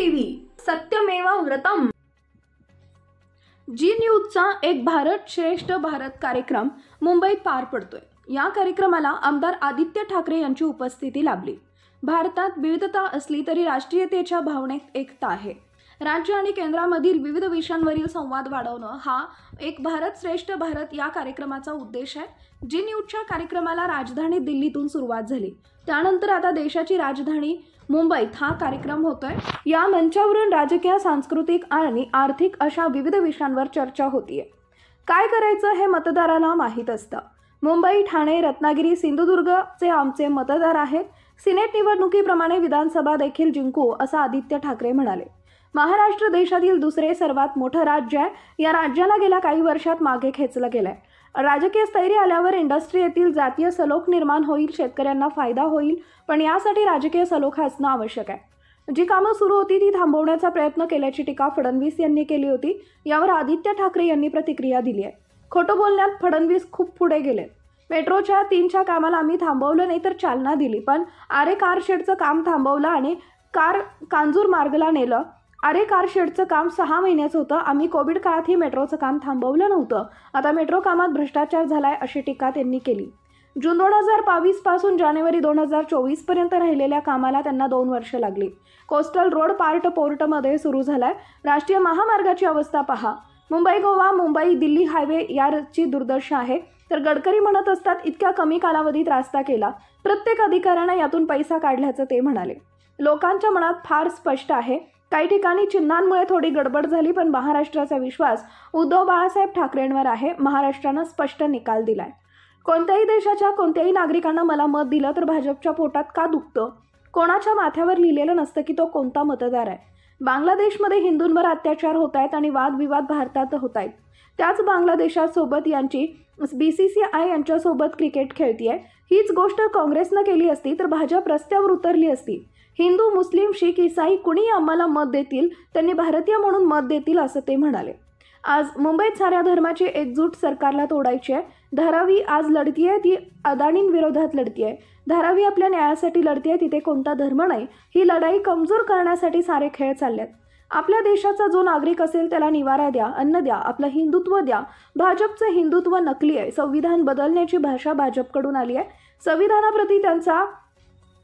TV सत्यमेव व्रतम। जी न्यूजचा एक भारत श्रेष्ठ भारत कार्यक्रम मुंबईत पार पडतोय। या कार्यक्रमाला आमदार आदित्य ठाकरे यांची उपस्थिती लाभली। भारतात विविधता असली तरी राष्ट्रीयतेच्या भावनेत एकता आहे। राज्य आणि केंद्रामधील विविध विषयांवरील संवाद वाढवणं हा एक भारत श्रेष्ठ भारत या कार्यक्रमाचा उद्देश आहे। जी न्यूजच्या कार्यक्रमाला राजधानी दिल्लीतून सुरुवात झाली, त्यानंतर आता देशाची राजधानी मुंबईत हा कार्यक्रम होतोय। या मंचावरून राजकीय, सांस्कृतिक आणि आर्थिक अशा विविध विषयांवर चर्चा होतीये। काय करायचं हे मतदाराला माहीत असतं। मुंबई, ठाणे, रत्नागिरी, सिंधुदुर्गचे आमचे मतदार आहेत। सिनेट निवडणुकीप्रमाणे विधानसभा देखील जिंकू असं आदित्य ठाकरे म्हणाले। महाराष्ट्र देशातील दुसरे सर्वात मोठं राज्य आहे। या राज्याला गेल्या काही वर्षात मागे खेचलं गेलंय। राजकीय स्थैर्य आल्यावर इंडस्ट्री येथील जातीय सलोख निर्माण होईल, शेतकऱ्यांना फायदा होईल, पण यासाठी राजकीय सलोखा असणं आवश्यक आहे। जी कामं सुरू होती ती थांबवण्याचा प्रयत्न केल्याची टीका फडणवीस यांनी केली होती। यावर आदित्य ठाकरे यांनी प्रतिक्रिया दिली आहे। खोटं बोलण्यात फडणवीस खूप पुढे गेले। मेट्रोच्या 3च्या कामाला आम्ही थांबवलं नाही तर चालना दिली, पण आरे कारशेडचं काम थांबवलं आणि कांजूर मार्गला नेलं। आरे कारशेडचं काम 6 महिन्याचं होतं। आम्ही कोविड काळातही मेट्रोचं काम थांबवलं नव्हतं। आता मेट्रो कामात भ्रष्टाचार झालाय अशी टीका त्यांनी केली। जून 2022 पासून जानेवारी 2024 पर्यंत राहिलेल्या कामाला त्यांना 2 वर्ष लागली। कोस्टल रोड पार्ट पोर्टमध्ये सुरू झालाय। राष्ट्रीय महामार्गाची अवस्था पहा। मुंबई गोवा, मुंबई दिल्ली हायवे याची दुर्दशा आहे। तर गडकरी म्हणत असतात, इतक्या कमी कालावधीत रास्ता केला, प्रत्येक अधिकाऱ्यानं यातून पैसा काढल्याचं ते म्हणाले। लोकांच्या मनात फार स्पष्ट आहे। काही ठिकाणी चिन्हांमुळे थोडी गडबड झाली, पण महाराष्ट्राचा विश्वास उद्धव बाळासाहेब ठाकरेंवर आहे। महाराष्ट्रानं स्पष्ट निकाल दिलाय। कोणत्याही देशाच्या कोणत्याही नागरिकांना मला मत दिलं तर भाजपच्या पोटात का दुखतं? कोणाच्या माथ्यावर लिहिलेलं नसतं की तो कोणता मतदार आहे। बांगलादेशमध्ये हिंदूंवर अत्याचार होत आहेत आणि वादविवाद भारतात होत आहेत। त्याच बांगलादेशासोबत यांची BCCI यांच्यासोबत क्रिकेट खेळतीये। हीच गोष्ट काँग्रेसनं केली असती तर भाजप रस्त्यावर उतरली असती। हिंदू, मुस्लिम, शीख, ईसाई कुणीही आम्हाला मत देतील, त्यांनी भारतीय म्हणून मत देतील असं ते म्हणाले। आज मुंबईत साऱ्या धर्माची एकजूट सरकारला तोडायची आहे। धारावी आज लढतीये ती अदानींविरोधात लढतीये। धारावी आपल्या न्यायासाठी लढतीये, तिथे कोणता धर्म नाही। ही लढाई कमजोर करण्यासाठी सारे खेळ चाललेत। आपल्या देशाचा जो नागरिक असेल त्याला निवारा द्या, अन्न द्या, आपलं हिंदुत्व द्या। भाजपचं हिंदुत्व नकली आहे। संविधान बदलण्याची भाषा भाजपकडून आली आहे। संविधानाप्रती त्यांचा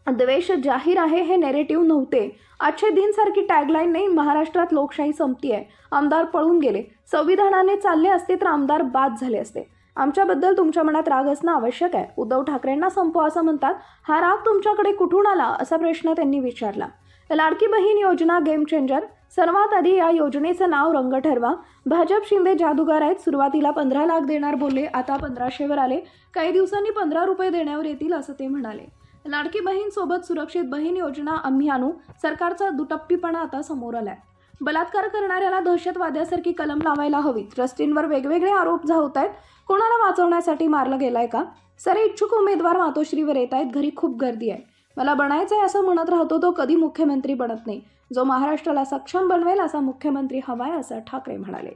द्वेष जाहीर आहे हे नेरेटिव्ह नव्हते। आजचे दिन सारखी टॅगलाईन नाही। महाराष्ट्रात लोकशाही संपतीये, आमदार पळून गेले। संविधानाने चालले असते तर आमदार बाद झाले असते। आमच्याबद्दल तुमच्या मनात राग असणं आवश्यक आहे। उद्धव ठाकरेंना संपवा असं म्हणतात, हा राग तुमच्याकडे कुठून आला असा प्रश्न त्यांनी विचारला। लाडकी बहीण योजना गेम चेंजर। सर्वात आधी या योजनेचं नाव रंग ठरवा। भाजप शिंदे जादूगार आहेत। सुरुवातीला 15 लाख देणार बोलले, आता 1500 वर आले। काही दिवसांनी 15 रुपये देण्यावर येतील असं ते म्हणाले। लाडकी बहीण सोबत सुरक्षित बहीण योजना आम्ही आणू। सरकारचा दुटप्पीपणा आता समोर आलाय। बलात्कार करणाऱ्याला दहशतवाद्यासारखी कलम लावायला हवी। ट्रस्टींवर वेगवेगळे आरोप होत आहेत। कोणाला वाचवण्यासाठी मारलं गेलाय का? सारे इच्छुक उमेदवार मातोश्रीवर येत आहेत। घरी खूप गर्दी आहे। मला बनायचंय असं म्हणत राहतो तो कधी मुख्यमंत्री बनत नाही। जो महाराष्ट्राला सक्षम बनवेल असा मुख्यमंत्री हवाय असं ठाकरे म्हणाले।